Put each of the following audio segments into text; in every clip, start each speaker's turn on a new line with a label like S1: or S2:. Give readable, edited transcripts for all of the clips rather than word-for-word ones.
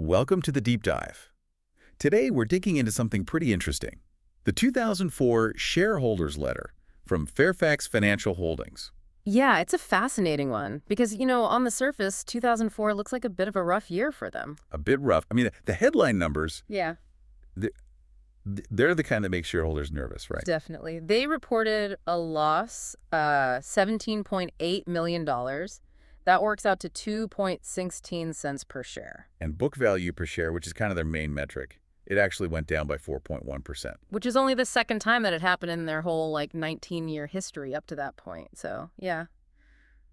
S1: Welcome to the Deep Dive. Today we're digging into something pretty interesting. The 2004 Shareholders Letter from Fairfax Financial Holdings.
S2: Yeah, it's a fascinating one because, on the surface, 2004 looks like a bit of a rough year for them.
S1: A bit rough. I mean, the headline numbers,
S2: Yeah,
S1: th- they're the kind that make shareholders nervous, right?
S2: definitely. They reported a loss, $17.8 million. That works out to 2.16 cents per share,
S1: And book value per share, which is kind of their main metric, it actually went down by 4.1%.
S2: which is only the second time that it happened in their whole, 19-year history up to that point. So, yeah,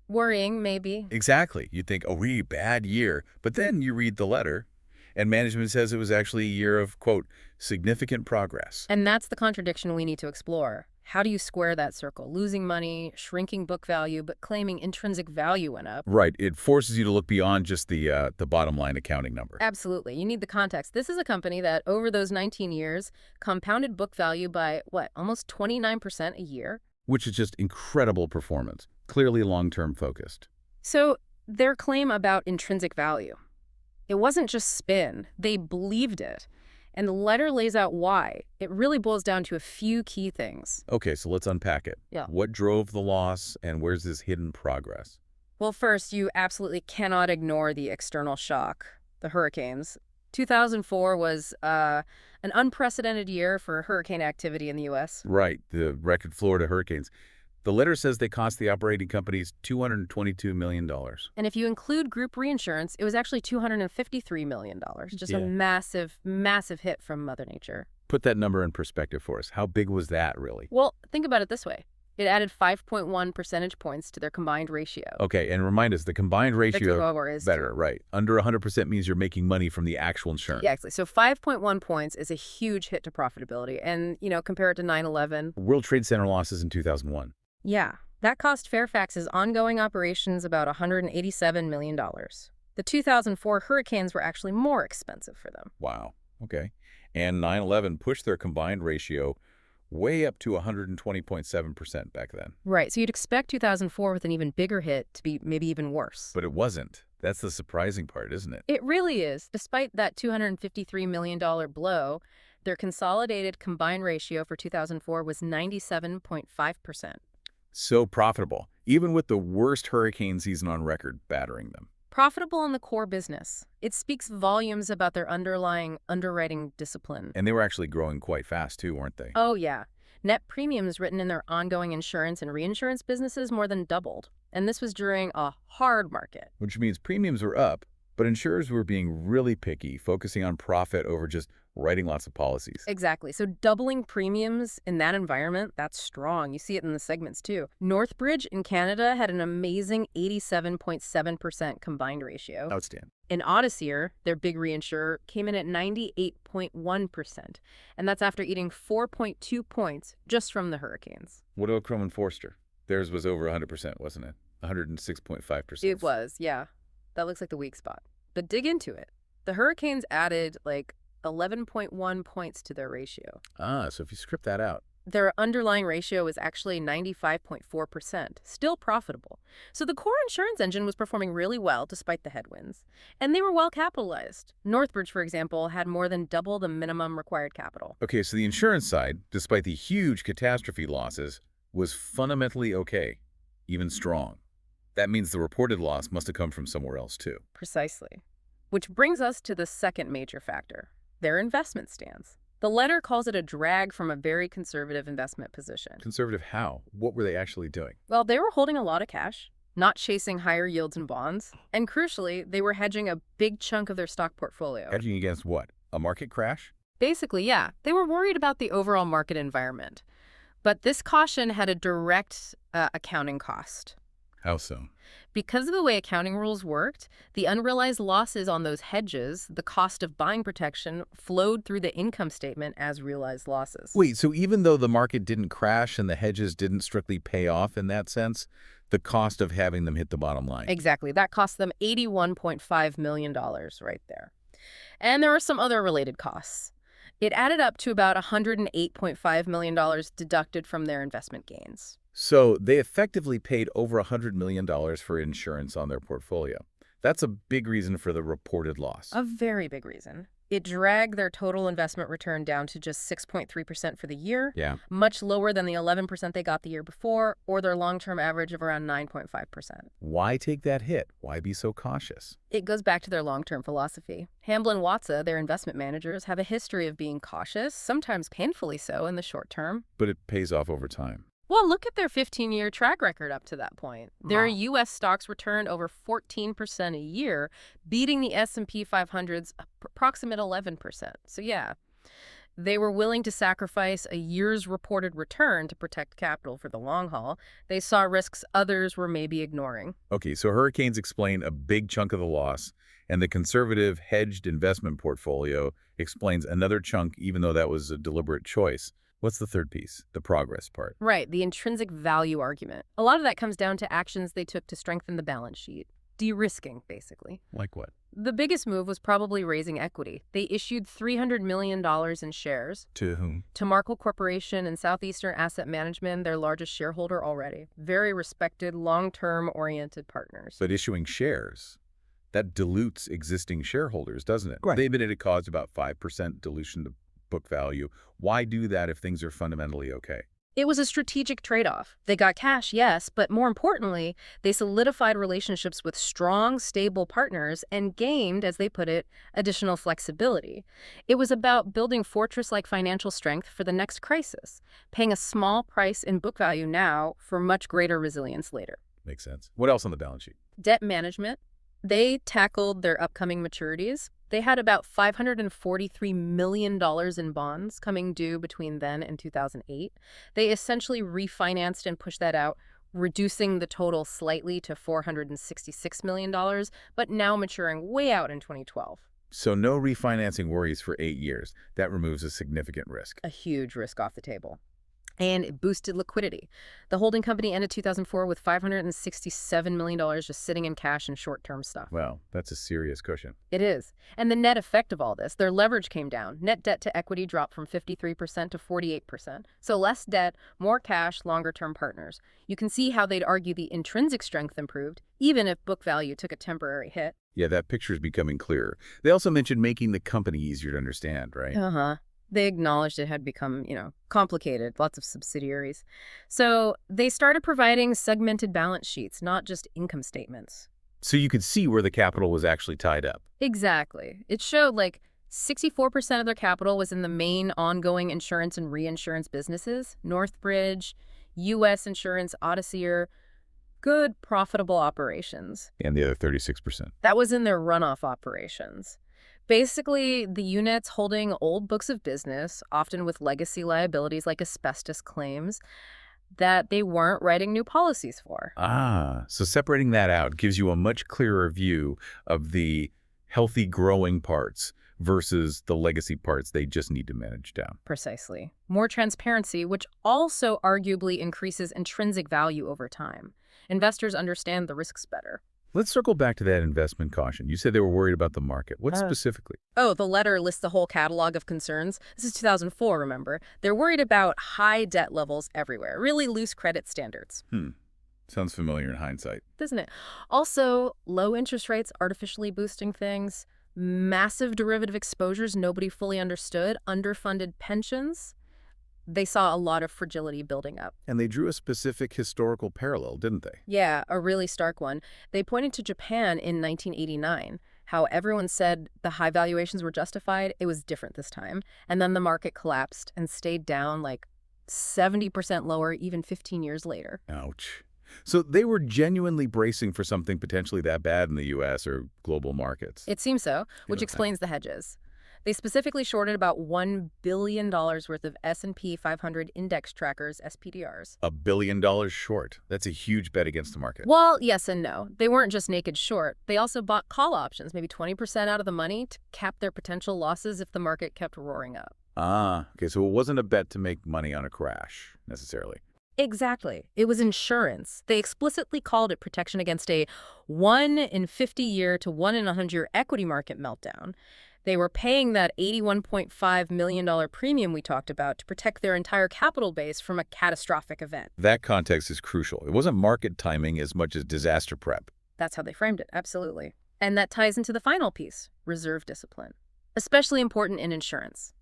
S2: worrying maybe.
S1: Exactly. You'd think, oh, really bad year. But then you read the letter, and management says it was actually a year of, quote, significant progress.
S2: And that's the contradiction we need to explore. How do you square that circle? Losing money, shrinking book value, but claiming intrinsic value went up.
S1: Right. It forces you to look beyond just the bottom line accounting number.
S2: Absolutely. You need the context. This is a company that, over those 19 years, compounded book value by, almost 29% a year?
S1: Which is just incredible performance, clearly long-term focused.
S2: So their claim about intrinsic value, it wasn't just spin. They believed it. And the letter lays out why. It really boils down to a few key things.
S1: Okay, so let's unpack it.
S2: Yeah.
S1: What drove the loss, and where's this hidden progress?
S2: Well, first, you absolutely cannot ignore the external shock, the hurricanes. 2004 was an unprecedented year for hurricane activity in the U.S.
S1: Right, the record Florida hurricanes. The letter says they cost the operating companies $222 million.
S2: And if you include group reinsurance, it was actually $253 million. Just a
S1: Yeah.
S2: massive, massive hit from Mother Nature.
S1: Put that number in perspective for us. How big was that, really?
S2: Well, think about it this way. It added 5.1 percentage points to their combined ratio.
S1: Okay, and remind us, the combined ratio,
S2: Victor is
S1: better, right. Under 100% means you're making money from the actual insurance.
S2: Yeah, exactly. So 5.1 points is a huge hit to profitability. And, compare it to 9/11.
S1: World Trade Center losses in 2001.
S2: Yeah, that cost Fairfax's ongoing operations about $187 million. The 2004 hurricanes were actually more expensive for them.
S1: Wow, okay. And 9/11 pushed their combined ratio way up to 120.7% back then.
S2: Right, so you'd expect 2004 with an even bigger hit to be maybe even worse.
S1: But it wasn't. That's the surprising part, isn't it?
S2: It really is. Despite that $253 million blow, their consolidated combined ratio for 2004 was 97.5%.
S1: So profitable, even with the worst hurricane season on record battering them.
S2: Profitable in the core business. It speaks volumes about their underlying underwriting discipline.
S1: And they were actually growing quite fast too, weren't they?
S2: Oh, yeah. Net premiums written in their ongoing insurance and reinsurance businesses more than doubled. And this was during a hard market.
S1: Which means premiums were up, but insurers were being really picky, focusing on profit over just writing lots of policies.
S2: Exactly. So doubling premiums in that environment, that's strong. You see it in the segments, too. Northbridge in Canada had an amazing 87.7% combined ratio.
S1: Outstanding.
S2: In Odyssey, their big reinsurer, came in at 98.1%. And that's after eating 4.2 points just from the hurricanes.
S1: What about Crum and Forster? Theirs was over 100%, wasn't it? 106.5%.
S2: It was, yeah. That looks like the weak spot. But dig into it. The hurricanes added 11.1 points to their ratio.
S1: Ah, so if you script that out.
S2: Their underlying ratio was actually 95.4%, still profitable. So the core insurance engine was performing really well despite the headwinds. And they were well capitalized. Northbridge, for example, had more than double the minimum required capital.
S1: Okay, so the insurance side, despite the huge catastrophe losses, was fundamentally okay, even strong. That means the reported loss must have come from somewhere else too.
S2: Precisely. Which brings us to the second major factor, their investment stance. The letter calls it a drag from a very conservative investment position.
S1: Conservative how? What were they actually doing?
S2: Well, they were holding a lot of cash, not chasing higher yields in bonds, and crucially, they were hedging a big chunk of their stock portfolio.
S1: Hedging against what? A market crash?
S2: Basically, yeah. They were worried about the overall market environment. But this caution had a direct accounting cost.
S1: How so?
S2: Because of the way accounting rules worked, the unrealized losses on those hedges, the cost of buying protection, flowed through the income statement as realized losses.
S1: Wait, so even though the market didn't crash and the hedges didn't strictly pay off in that sense, the cost of having them hit the bottom line?
S2: Exactly. That cost them $81.5 million right there. And there were some other related costs. It added up to about $108.5 million deducted from their investment gains.
S1: So they effectively paid over $100 million for insurance on their portfolio. That's a big reason for the reported loss.
S2: A very big reason. It dragged their total investment return down to just 6.3% for the year,
S1: Yeah.
S2: much lower than the 11% they got the year before, or their long-term average of around 9.5%.
S1: Why take that hit? Why be so cautious?
S2: It goes back to their long-term philosophy. Hamblin Watsa, their investment managers, have a history of being cautious, sometimes painfully so in the short term.
S1: But it pays off over time.
S2: Well, look at their 15-year track record up to that point. Their
S1: Wow.
S2: U.S. stocks returned over 14% a year, beating the S&P 500's approximate 11%. So yeah, they were willing to sacrifice a year's reported return to protect capital for the long haul. They saw risks others were maybe ignoring.
S1: Okay, so hurricanes explain a big chunk of the loss, and the conservative hedged investment portfolio explains another chunk, even though that was a deliberate choice. What's the third piece? The progress part.
S2: Right, the intrinsic value argument. A lot of that comes down to actions they took to strengthen the balance sheet. De-risking, basically.
S1: Like what?
S2: The biggest move was probably raising equity. They issued $300 million in shares
S1: To whom?
S2: to Markel Corporation and Southeastern Asset Management, their largest shareholder already. Very respected, long-term oriented partners.
S1: But issuing shares, that dilutes existing shareholders, doesn't it?
S2: Right.
S1: They admitted it caused about 5% dilution to book value. Why do that if things are fundamentally okay?
S2: It was a strategic trade-off. They got cash, yes, but more importantly, they solidified relationships with strong, stable partners and gained, as they put it, additional flexibility. It was about building fortress-like financial strength for the next crisis, paying a small price in book value now for much greater resilience later.
S1: Makes sense. What else on the balance sheet?
S2: Debt management. They tackled their upcoming maturities. They had about $543 million in bonds coming due between then and 2008. They essentially refinanced and pushed that out, reducing the total slightly to $466 million, but now maturing way out in 2012.
S1: So no refinancing worries for 8 years. That removes a significant risk.
S2: A huge risk off the table. And it boosted liquidity. The holding company ended 2004 with $567 million just sitting in cash and short-term stuff.
S1: Well, that's a serious cushion.
S2: It is. And the net effect of all this, their leverage came down. Net debt to equity dropped from 53% to 48%. So less debt, more cash, longer-term partners. You can see how they'd argue the intrinsic strength improved, even if book value took a temporary hit.
S1: Yeah, that picture is becoming clearer. They also mentioned making the company easier to understand, right?
S2: Uh-huh. They acknowledged it had become, complicated, lots of subsidiaries. So they started providing segmented balance sheets, not just income statements.
S1: So you could see where the capital was actually tied up.
S2: Exactly. It showed 64% of their capital was in the main ongoing insurance and reinsurance businesses, Northbridge, U.S. Insurance, Odyssey, good profitable operations.
S1: And the other 36%.
S2: That was in their runoff operations. Basically, the units holding old books of business, often with legacy liabilities like asbestos claims, that they weren't writing new policies for.
S1: Ah, so separating that out gives you a much clearer view of the healthy growing parts versus the legacy parts they just need to manage down.
S2: Precisely. More transparency, which also arguably increases intrinsic value over time. Investors understand the risks better.
S1: Let's circle back to that investment caution. You said they were worried about the market. What specifically?
S2: Oh, the letter lists the whole catalog of concerns. This is 2004, remember? They're worried about high debt levels everywhere, really loose credit standards.
S1: Sounds familiar in hindsight.
S2: Doesn't it? Also, low interest rates artificially boosting things, massive derivative exposures nobody fully understood, underfunded pensions. They saw a lot of fragility building up.
S1: And they drew a specific historical parallel, didn't they?
S2: Yeah, a really stark one. They pointed to Japan in 1989. How everyone said the high valuations were justified. It was different this time. And then the market collapsed and stayed down 70% lower even 15 years later.
S1: Ouch. So they were genuinely bracing for something potentially that bad in the U.S. or global markets.
S2: It seems so, which explains the hedges. They specifically shorted about $1 billion worth of S&P 500 index trackers, SPDRs.
S1: $1 billion short. That's a huge bet against the market.
S2: Well, yes and no. They weren't just naked short. They also bought call options, maybe 20% out of the money, to cap their potential losses if the market kept roaring up.
S1: Ah, okay, so it wasn't a bet to make money on a crash, necessarily.
S2: Exactly. It was insurance. They explicitly called it protection against a 1 in 50 year to 1 in 100 year equity market meltdown. They were paying that $81.5 million premium we talked about to protect their entire capital base from a catastrophic event.
S1: That context is crucial. It wasn't market timing as much as disaster prep.
S2: That's how they framed it, absolutely. And that ties into the final piece, reserve discipline. Especially important in insurance.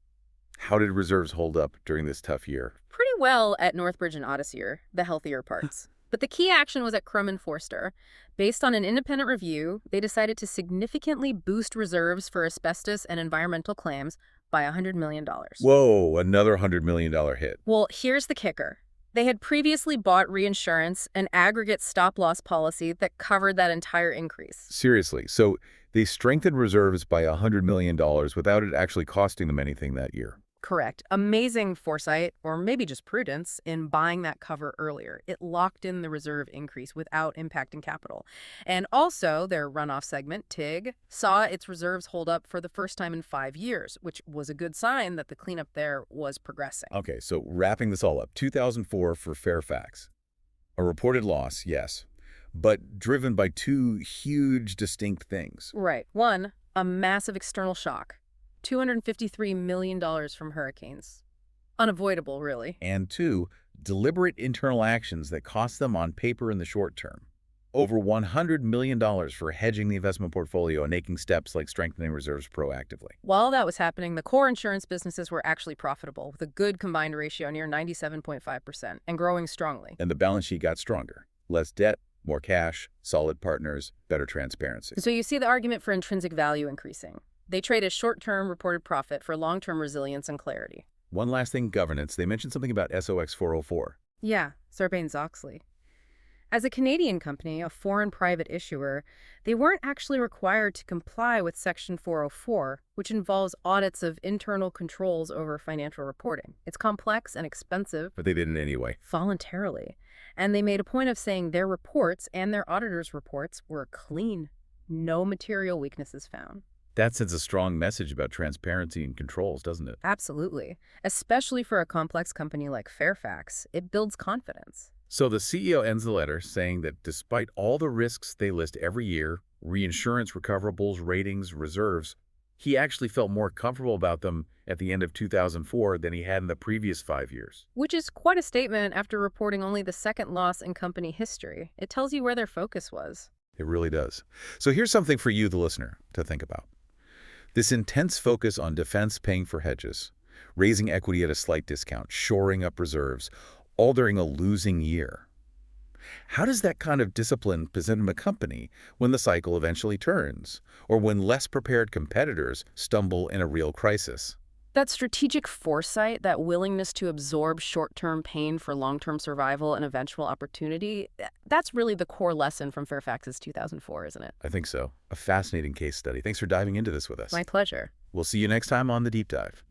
S1: How did reserves hold up during this tough year?
S2: Pretty well at Northbridge and Odyssey, the healthier parts. But the key action was at Crum and Forster. Based on an independent review, they decided to significantly boost reserves for asbestos and environmental claims by $100 million.
S1: Whoa, another $100 million hit.
S2: Well, here's the kicker. They had previously bought reinsurance, an aggregate stop-loss policy that covered that entire increase.
S1: Seriously, so they strengthened reserves by $100 million without it actually costing them anything that year.
S2: Correct. Amazing foresight, or maybe just prudence, in buying that cover earlier. It locked in the reserve increase without impacting capital. And also, their runoff segment, TIG, saw its reserves hold up for the first time in 5 years, which was a good sign that the cleanup there was progressing.
S1: Okay, so wrapping this all up, 2004 for Fairfax. A reported loss, yes, but driven by two huge distinct things.
S2: Right. One, a massive external shock. $253 million from hurricanes. Unavoidable, really.
S1: And two, deliberate internal actions that cost them on paper in the short term. Over $100 million for hedging the investment portfolio and taking steps like strengthening reserves proactively.
S2: While that was happening, the core insurance businesses were actually profitable, with a good combined ratio near 97.5% and growing strongly.
S1: And the balance sheet got stronger. Less debt, more cash, solid partners, better transparency.
S2: So you see the argument for intrinsic value increasing. They trade a short-term reported profit for long-term resilience and clarity.
S1: One last thing, governance. They mentioned something about SOX 404.
S2: Yeah, Sarbanes-Oxley. As a Canadian company, a foreign private issuer, they weren't actually required to comply with Section 404, which involves audits of internal controls over financial reporting. It's complex and expensive.
S1: But they did it anyway.
S2: Voluntarily. And they made a point of saying their reports and their auditors' reports were clean. No material weaknesses found.
S1: That sends a strong message about transparency and controls, doesn't it?
S2: Absolutely. Especially for a complex company like Fairfax, it builds confidence.
S1: So the CEO ends the letter saying that despite all the risks they list every year, reinsurance recoverables, ratings, reserves, he actually felt more comfortable about them at the end of 2004 than he had in the previous 5 years.
S2: Which is quite a statement after reporting only the second loss in company history. It tells you where their focus was.
S1: It really does. So here's something for you, the listener, to think about. This intense focus on defense paying for hedges, raising equity at a slight discount, shoring up reserves, all during a losing year. How does that kind of discipline position a company when the cycle eventually turns, or when less prepared competitors stumble in a real crisis?
S2: That strategic foresight, that willingness to absorb short-term pain for long-term survival and eventual opportunity, that's really the core lesson from Fairfax's 2004, isn't it?
S1: I think so. A fascinating case study. Thanks for diving into this with us.
S2: My pleasure.
S1: We'll see you next time on The Deep Dive.